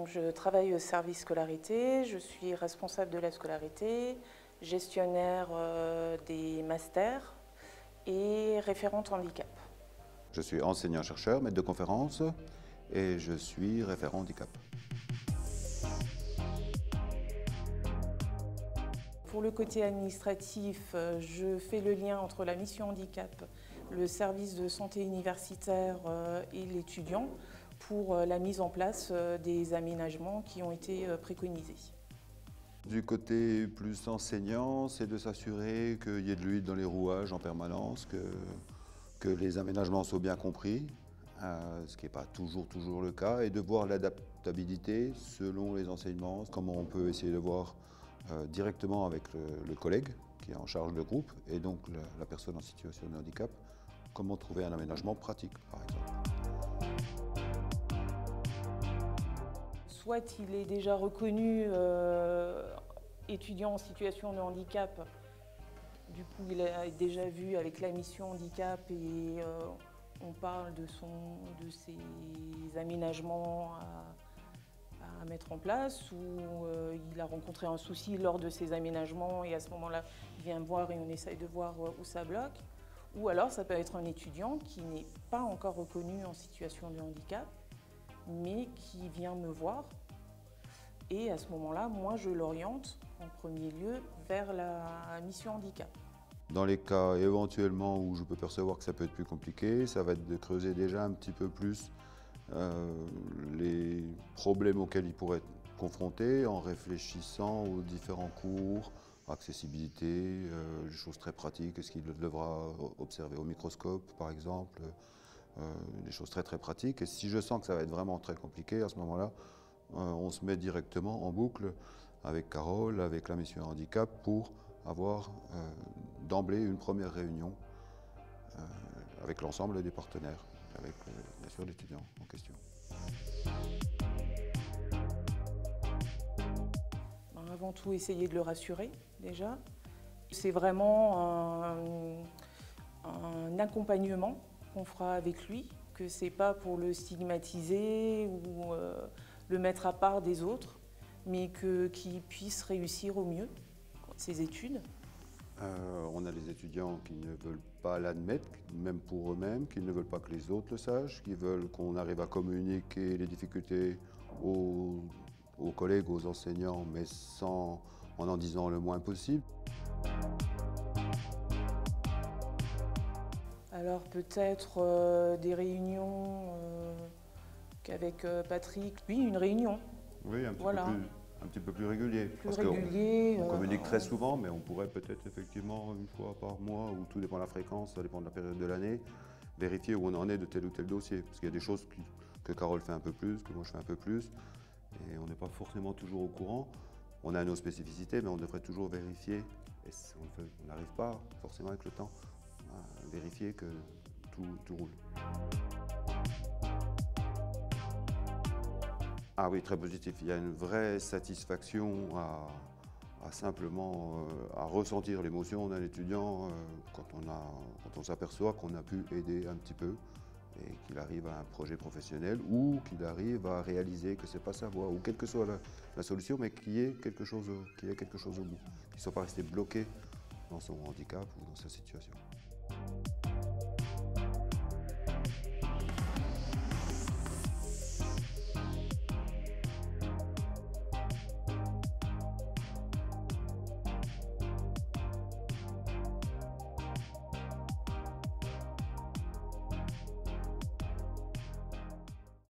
je travaille au service scolarité, je suis responsable de la scolarité, gestionnaire des masters et référente handicap. Je suis enseignant-chercheur, maître de conférence et je suis référent handicap. Pour le côté administratif, je fais le lien entre la mission handicap, le service de santé universitaire et l'étudiant pour la mise en place des aménagements qui ont été préconisés. Du côté plus enseignant, c'est de s'assurer qu'il y ait de l'huile dans les rouages en permanence, que les aménagements soient bien compris, ce qui n'est pas toujours le cas, et de voir l'adaptabilité selon les enseignements, comment on peut essayer de voir directement avec le collègue qui est en charge de groupe et donc la personne en situation de handicap, comment trouver un aménagement pratique par exemple. Soit il est déjà reconnu étudiant en situation de handicap, du coup il est déjà vu avec la mission handicap et on parle de ses aménagements à mettre en place, ou il a rencontré un souci lors de ces aménagements et à ce moment-là il vient me voir et on essaye de voir où ça bloque. Ou alors ça peut être un étudiant qui n'est pas encore reconnu en situation de handicap mais qui vient me voir et à ce moment-là, moi je l'oriente en premier lieu vers la mission handicap. Dans les cas éventuellement où je peux percevoir que ça peut être plus compliqué, ça va être de creuser déjà un petit peu plus les problèmes auxquels il pourrait être confronté en réfléchissant aux différents cours, accessibilité, des choses très pratiques, est-ce qu'il devra observer au microscope par exemple, des choses très pratiques. Et si je sens que ça va être vraiment très compliqué, à ce moment-là, on se met directement en boucle avec Carole, avec la mission handicap pour avoir d'emblée une première réunion avec l'ensemble des partenaires, avec bien sûr l'étudiant en question. Avant tout, essayer de le rassurer déjà. C'est vraiment un accompagnement qu'on fera avec lui, que c'est pas pour le stigmatiser ou le mettre à part des autres, mais qu'il puisse réussir au mieux ses études. On a des étudiants qui ne veulent pas l'admettre, même pour eux-mêmes, qui ne veulent pas que les autres le sachent, qui veulent qu'on arrive à communiquer les difficultés aux collègues, aux enseignants, mais en disant le moins possible. Alors peut-être des réunions qu'avec Patrick. Oui, une réunion. Oui, un petit peu plus régulier. On communique très souvent, mais on pourrait peut-être effectivement une fois par mois, ou tout dépend de la fréquence, ça dépend de la période de l'année, vérifier où on en est de tel ou tel dossier. Parce qu'il y a des choses que Carole fait un peu plus, que moi je fais un peu plus, et on n'est pas forcément toujours au courant. On a nos spécificités, mais on devrait toujours vérifier, et on n'arrive pas forcément avec le temps à vérifier que tout roule. Ah oui, très positif. Il y a une vraie satisfaction à simplement à ressentir l'émotion d'un étudiant quand on s'aperçoit qu'on a pu aider un petit peu et qu'il arrive à un projet professionnel ou qu'il arrive à réaliser que ce n'est pas sa voie ou quelle que soit la solution, mais qu'il y ait quelque chose au bout, qu'il ne soit pas resté bloqué dans son handicap ou dans sa situation.